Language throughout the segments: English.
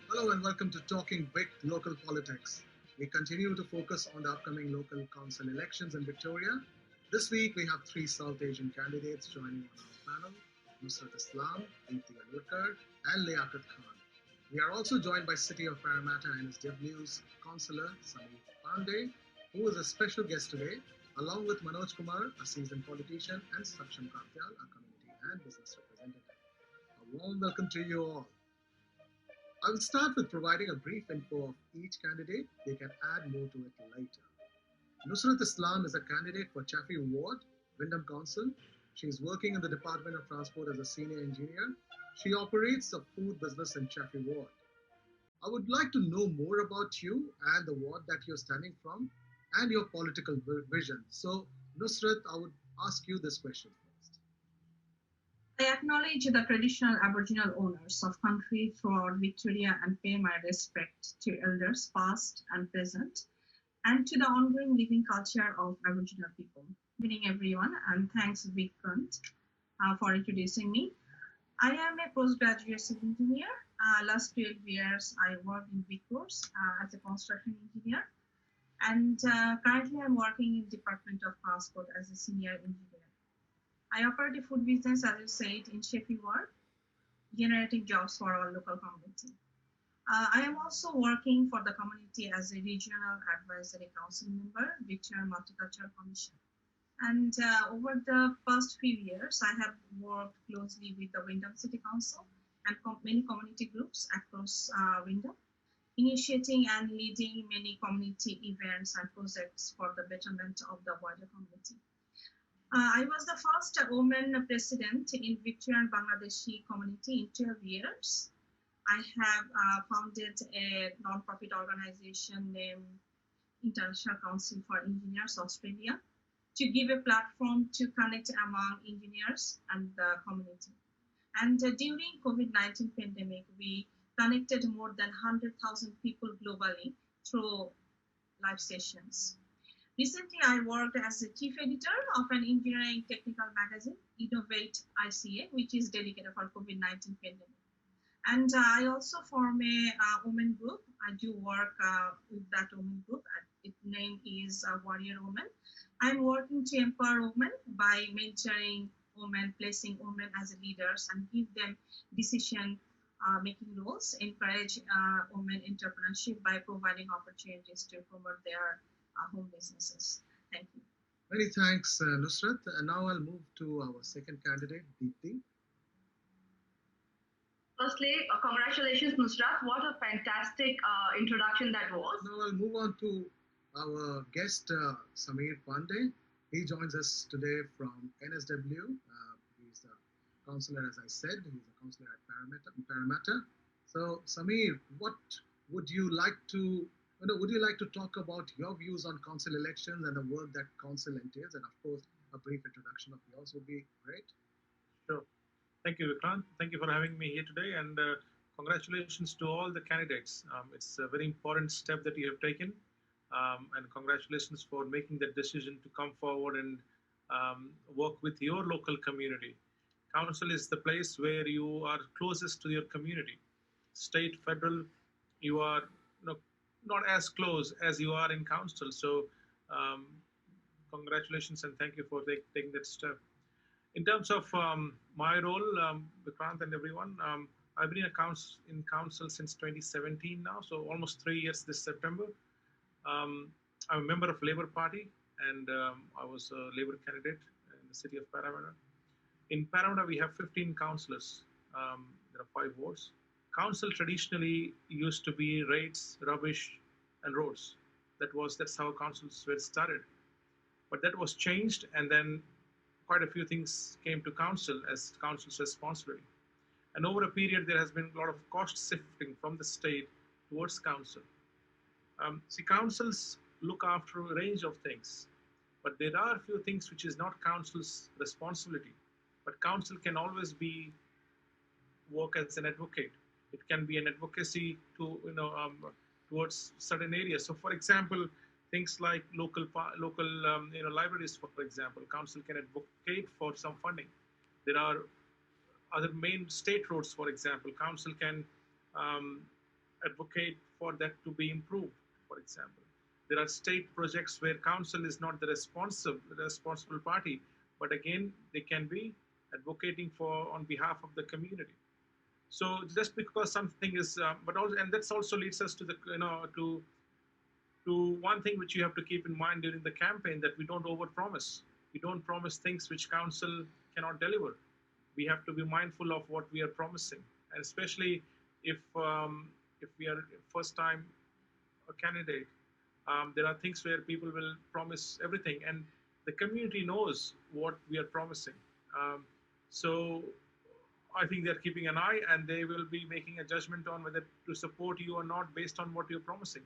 Hello and welcome to Talking VIC Local Politics. We continue to focus on the upcoming local council elections in Victoria. This week we have three South Asian candidates joining on our panel: Nusrat Islam, Deepthi Alurkar, and Liaquat Khan. We are also joined by City of Parramatta NSW's Councillor Sameer Pandey, who is a special guest today, along with Manoj Kumar, a seasoned politician, and Saksham Kartyal, a community and business representative. A warm welcome to you all. I will start with providing a brief info of each candidate. They can add more to it later. Nusrat Islam is a candidate for Chaffey Ward, Wyndham Council. She is working in the Department of Transport as a senior engineer. She operates a food business in Chaffey Ward. I would like to know more about you and the ward that you're standing from and your political vision. So, Nusrat, I would ask you this question first. I acknowledge the traditional Aboriginal owners of country throughout Victoria and pay my respect to elders past and present and to the ongoing living culture of Aboriginal people. Good evening, everyone, and thanks, Vikrant, for introducing me. I am a postgraduate civil engineer. Last 12 years, I worked in Big Course as a construction engineer, and currently I'm working in Department of Transport as a senior engineer. I operate a food business, as you said, in Sheffield Ward, generating jobs for our local community. I am also working for the community as a regional advisory council member, Victorian Multicultural Commission. And over the past few years, I have worked closely with the Wyndham City Council and many community groups across Wyndham, initiating and leading many community events and projects for the betterment of the wider community. I was the first woman president in Victorian Bangladeshi community in 12 years. I have founded a non-profit organization named International Council for Engineers Australia to give a platform to connect among engineers and the community. And during COVID-19 pandemic, we connected more than 100,000 people globally through live sessions. Recently, I worked as a chief editor of an engineering technical magazine, Innovate ICA, which is dedicated for COVID-19 pandemic. And I also form a women group. I do work with that women group. Its name is Warrior Women. I'm working to empower women by mentoring women, placing women as leaders, and give them decision making roles, encourage women entrepreneurship by providing opportunities to promote their home businesses. Thank you. Many thanks, Nusrat. And now I'll move to our second candidate, Deepthi. Firstly, congratulations, Nusrat. What a fantastic introduction that was. Now I'll move on to our guest, Sameer Pandey. He joins us today from NSW. He's a councillor, as I said. He's a councillor at Parramatta. So, Sameer, what would you like to talk about your views on council elections and the work that council entails? And of course, a brief introduction of yours would be great. Sure. Thank you, Vikrant. Thank you for having me here today, and congratulations to all the candidates. It's a very important step that you have taken, and congratulations for making that decision to come forward and work with your local community. Council is the place where you are closest to your community. State, federal, you are not as close as you are in council. So congratulations and thank you for taking that step. In terms of my role, Vikrant and everyone, I've been in council since 2017 now, so almost 3 years this September. I'm a member of Labour Party, and I was a Labour candidate in the city of Parramatta. In Parramatta, we have 15 councillors. There are 5 wards. Council traditionally used to be rates, rubbish, and roads. That's how councils were started. But that was changed, and then quite a few things came to council as council's responsibility. And over a period, there has been a lot of cost shifting from the state towards council. Councils look after a range of things, but there are a few things which is not council's responsibility. But council can always work as an advocate It can be an advocacy to towards certain areas. So, for example, things like local libraries, for example, council can advocate for some funding. There are other main state roads, for example, council can um, advocate for that to be improved. For example, there are state projects where council is not the responsible party, but again they can be advocating for on behalf of the community. So just because something is, but also, and that's also leads us to the to one thing which you have to keep in mind during the campaign, that we don't overpromise. We don't promise things which council cannot deliver. We have to be mindful of what we are promising, and especially if we are first time a candidate, there are things where people will promise everything, and the community knows what we are promising. So I think they're keeping an eye, and they will be making a judgment on whether to support you or not based on what you're promising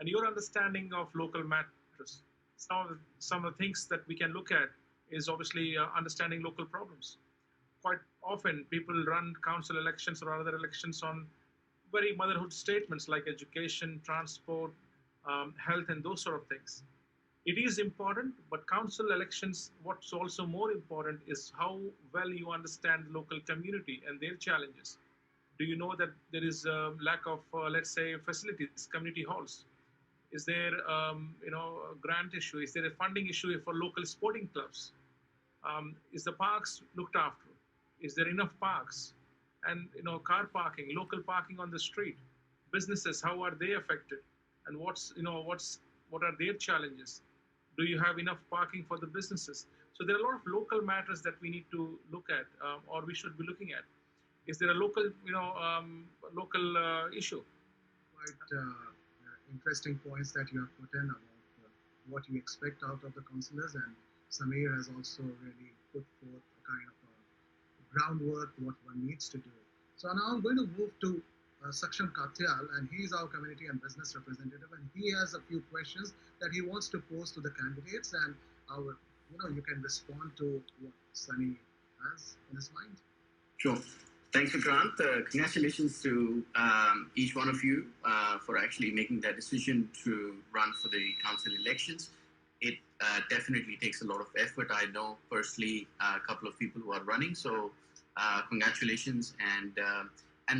and your understanding of local matters. Some of the things that we can look at is obviously understanding local problems. Quite often, people run council elections or other elections on very motherhood statements like education, transport, health, and those sort of things. It is important, but council elections, what's also more important is how well you understand the local community and their challenges. Do you know that there is a lack of, let's say, facilities, community halls? Is there, a grant issue? Is there a funding issue for local sporting clubs? Is the parks looked after? Is there enough parks? And car parking, local parking on the street, businesses, how are they affected? And what are their challenges? Do you have enough parking for the businesses? So there are a lot of local matters that we need to look at, or we should be looking at. Is there a local issue? Quite interesting points that you have put in about what you expect out of the councillors, and Samir has also really put forth a kind of groundwork what one needs to do. So now I'm going to move to Saksham Katyal, and he is our community and business representative, and he has a few questions that he wants to pose to the candidates, and our, you can respond to what Sunny has in his mind. Sure. Thanks, Vikrant. Congratulations to each one of you for actually making that decision to run for the council elections. It definitely takes a lot of effort. I know personally a couple of people who are running, so congratulations. And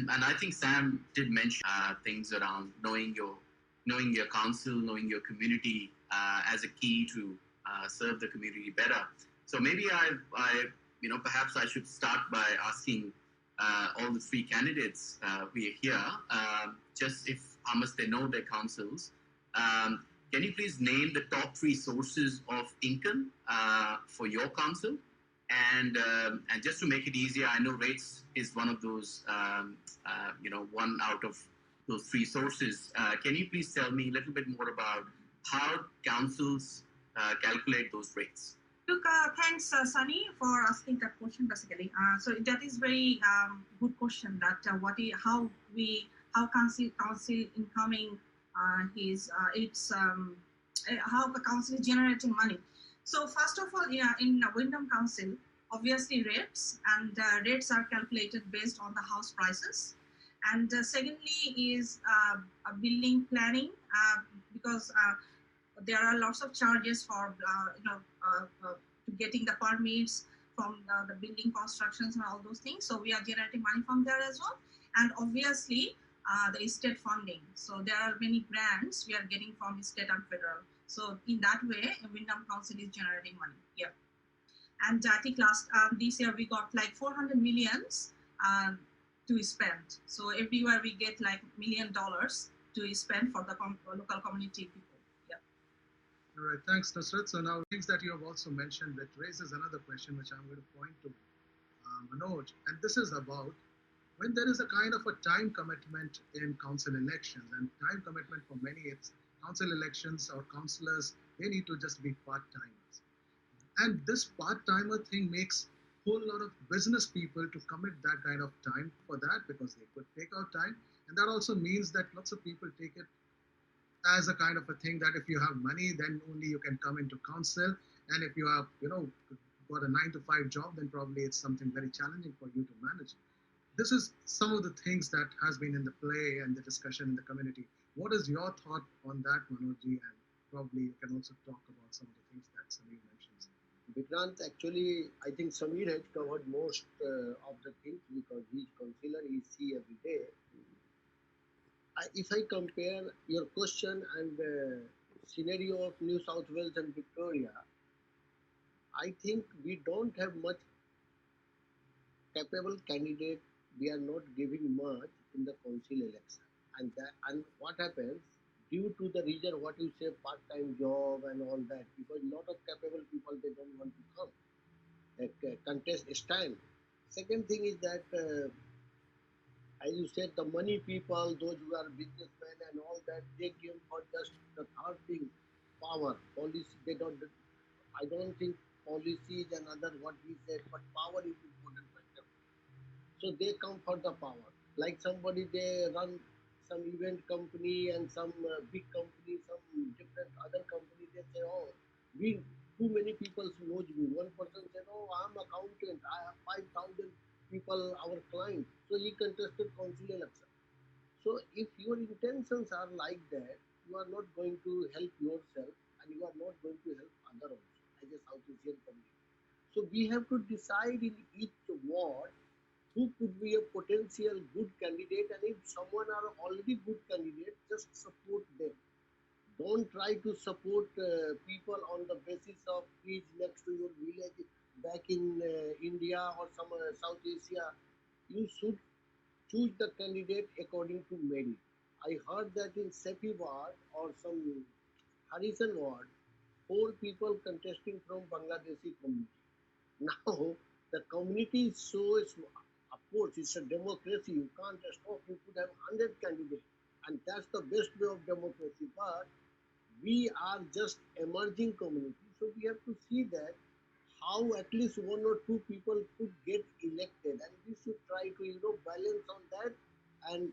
I think Sam did mention things around knowing your council, knowing your community as a key to serve the community better. So maybe perhaps I should start by asking all the three candidates who are here, just how much they know their councils. Can you please name the top three sources of income for your council? And just to make it easier, I know rates is one of those, one out of those three sources. Can you please tell me a little bit more about how councils calculate those rates? Look, thanks, Sunny, for asking that question. Basically, so that is very good question. That how council incoming how the council is generating money. So first of all, in Wyndham Council, obviously rates, and rates are calculated based on the house prices. And secondly is building planning, because there are lots of charges for getting the permits from the building constructions and all those things. So we are generating money from there as well. And obviously the state funding. So there are many grants we are getting from state and federal. So in that way, Wyndham Council is generating money. Yeah. And I think this year we got like 400 millions to spend. So everywhere we get like $1 million to spend for the local community people. Yeah. All right, thanks, Nusrat. So now things that you have also mentioned, that raises another question which I'm going to point to Manoj, and this is about when there is a kind of a time commitment in council elections, and time commitment for many, it's council elections or councillors, they need to just be part-timers. And this part-timer thing makes a whole lot of business people to commit that kind of time for that, because they could take out time. And that also means that lots of people take it as a kind of a thing that if you have money, then only you can come into council. And if you have, got a 9-to-5 job, then probably it's something very challenging for you to manage. This is some of the things that has been in the play and the discussion in the community. What is your thought on that, Manojji? And probably you can also talk about some of the things that Samir mentions. Vikrant, actually, I think Samir has covered most of the things because he's consular, he see every day. If I compare your question and scenario of New South Wales and Victoria, I think we don't have much capable candidate. We are not giving much in the council election, and what happens due to the reason what you say part-time job and all that, because a lot of capable people they don't want to come contest stand. Second thing is that as you said, the money people, those who are businessmen and all that, they give for just the third thing, power, policy. They don't. I don't think policies and other what we said, but power is important factor. So they come for the power. Like somebody they run some event company and some big company, some different other company. They say, oh, we too many people knows me. One person said, oh, I'm accountant. I have 5,000 people our client. So he contested council election. So if your intentions are like that, you are not going to help yourself and you are not going to help other also as a South Asian community. So we have to decide in each ward who could be a potential good candidate, and if someone are already good candidate, just support them. Don't try to support people on the basis of is next to your village back in India or some South Asia. You should choose the candidate according to merit. I heard that in Sepi ward or some Harrison ward, four people contesting from Bangladeshi community. Now the community is so small. Of course, it's a democracy. You can't stop. You could have 100 candidates, and that's the best way of democracy. But we are just emerging community, so we have to see that how at least one or two people could get elected, and we should try to balance on that and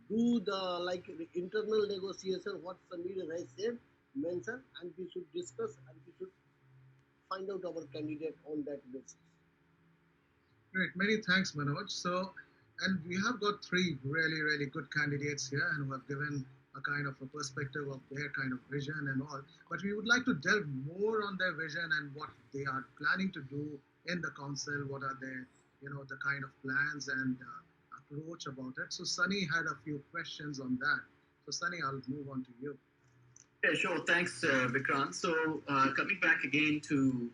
do the like the internal negotiation. What Samir has said, mentioned, and we should discuss and we should find out our candidate on that basis. Great, many thanks, Manoj. So, and we have got three really, really good candidates here and who have given a kind of a perspective of their kind of vision and all. But we would like to delve more on their vision and what they are planning to do in the council. What are their, the kind of plans and approach about it. So, Sunny had a few questions on that. So, Sunny, I'll move on to you. Yeah, sure. Thanks, Vikrant. So, coming back again to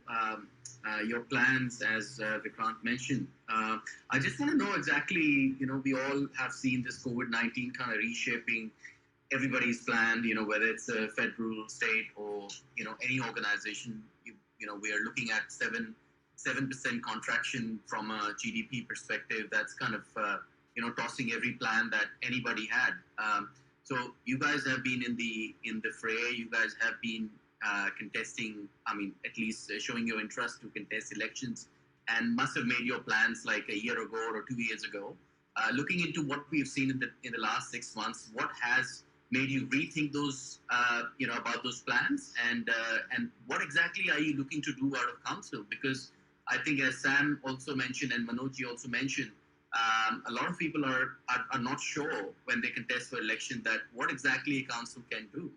your plans, as Vikrant mentioned, I just want to know exactly, we all have seen this COVID-19 kind of reshaping everybody's plan, whether it's a federal, state, or, any organization. We are looking at 7% contraction from a GDP perspective. That's kind of, tossing every plan that anybody had. So you guys have been in the fray. You guys have been contesting. I mean, at least showing your interest to contest elections, and must have made your plans like a year ago or 2 years ago. Looking into what we've seen in the last 6 months, what has made you rethink those, about those plans, and what exactly are you looking to do out of council? Because I think, as Sam also mentioned and Manojji also mentioned, a lot of people are not sure when they contest for election that what exactly a council can do.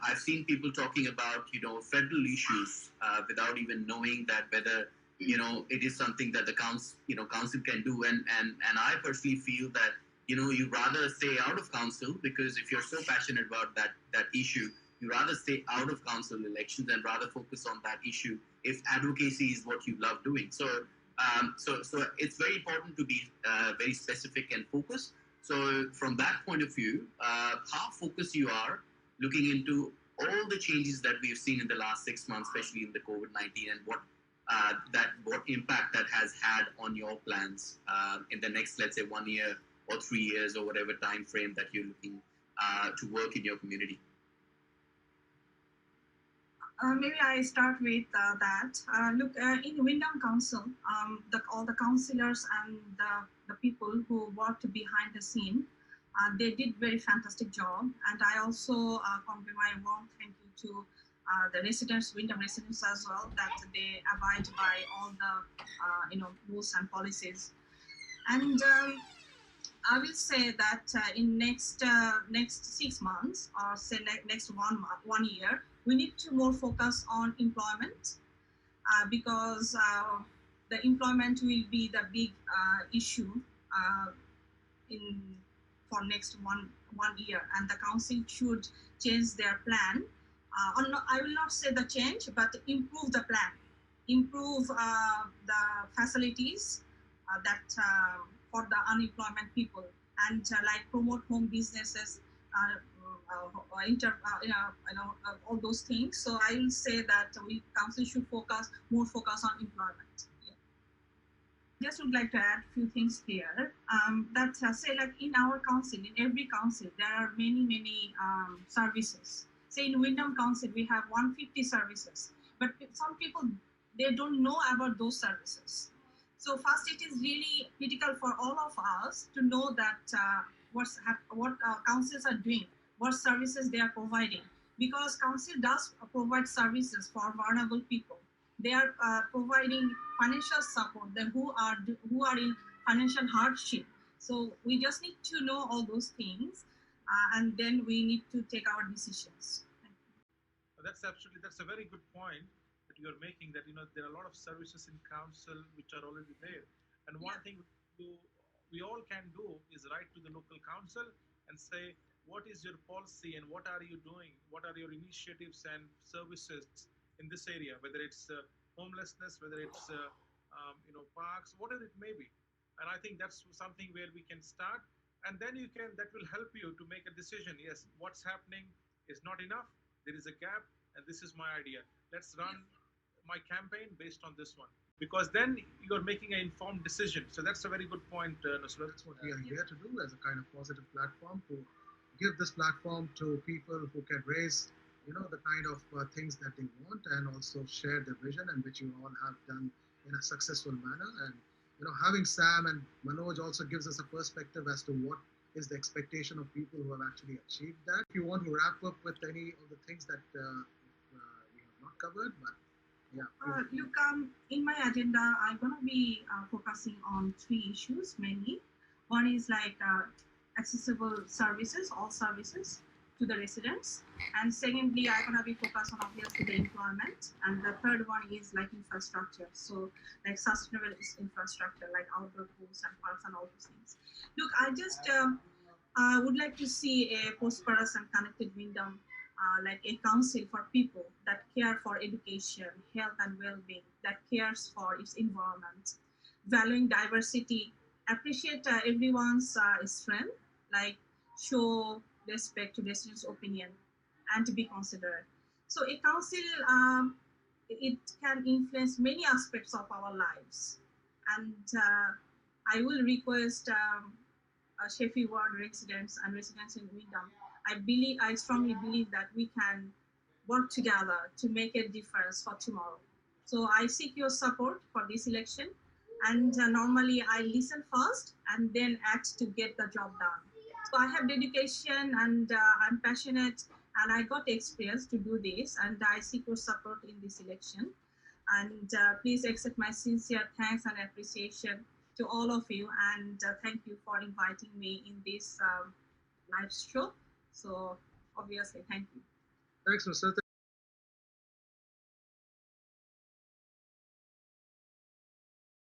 I've seen people talking about federal issues without even knowing that whether it is something that the council can do, and I personally feel that you rather stay out of council, because if you're so passionate about that issue, you rather stay out of council elections and rather focus on that issue if advocacy is what you love doing. So it's very important to be very specific and focused. So from that point of view, how focused you are looking into all the changes that we've seen in the last 6 months, especially in the COVID-19, and what impact that has had on your plans in the next, let's say, 1 year or 3 years or whatever time frame that you're looking to work in your community. Maybe I start with that. Look, in Wyndham Council, all the councillors and the people who worked behind the scene, they did very fantastic job. And I also convey my warm thank you to the residents, Wyndham residents as well, that they abide by all the rules and policies. And I will say that in next 6 months, or say next 1 year, we need to more focus on employment, because the employment will be the big issue uh, in for next one year, and the council should change their plan. Or no, I will not say the change, but improve the plan, improve the facilities that for the unemployment people, and like promote home businesses, all those things. So I will say that we council should focus on employment. Yeah. Just would like to add a few things here. That say, like in our council, in every council, there are many services. Say in Wyndham Council, we have 150 services, but some people, they don't know about those services. So first, it is really critical for all of us to know that what councils are doing, what services they are providing, because council does provide services for vulnerable people. They are providing financial support, then who are in financial hardship. So we just need to know all those things, and then we need to take our decisions. That's a very good point that you're making. That there are a lot of services in council which are already there, and one thing we all can do is write to the local council and say, what is your policy and what are you doing? What are your initiatives and services in this area? Whether it's homelessness, whether it's parks, whatever it may be. And I think that's something where we can start, and then that will help you to make a decision. Yes, what's happening is not enough. There is a gap, and this is my idea. Let's run my campaign based on this one, because then you're making an informed decision. So that's a very good point, Nusrat. That's what we are here to do, as a kind of positive platform, to give this platform to people who can raise, the kind of things that they want, and also share their vision, and which you all have done in a successful manner. And having Sam and Manoj also gives us a perspective as to what is the expectation of people who have actually achieved that. If you want to wrap up with any of the things that we have not covered, but yeah. Look, in my agenda, I'm gonna be focusing on three issues mainly. One is like accessible services, all services to the residents, and secondly, I'm gonna be focused on obviously the employment, and the third one is like infrastructure. So like sustainable infrastructure, like outdoor pools and parks and all those things. Look, I just would like to see a prosperous and connected Wyndham, like a council for people that care for education, health, and well-being, that cares for its environment, valuing diversity, appreciate everyone's strength, like show respect to residents' opinion, and to be considerate. So a council, it can influence many aspects of our lives, and I will request Sheffield Ward residents in Wyndham. I strongly believe that we can work together to make a difference for tomorrow. So I seek your support for this election, and normally I listen first and then act to get the job done. So I have dedication, and I'm passionate, and I got experience to do this, and I seek your support in this election. And please accept my sincere thanks and appreciation to all of you, and thank you for inviting me in this live show. So obviously, thank you. Thanks, Nusrat.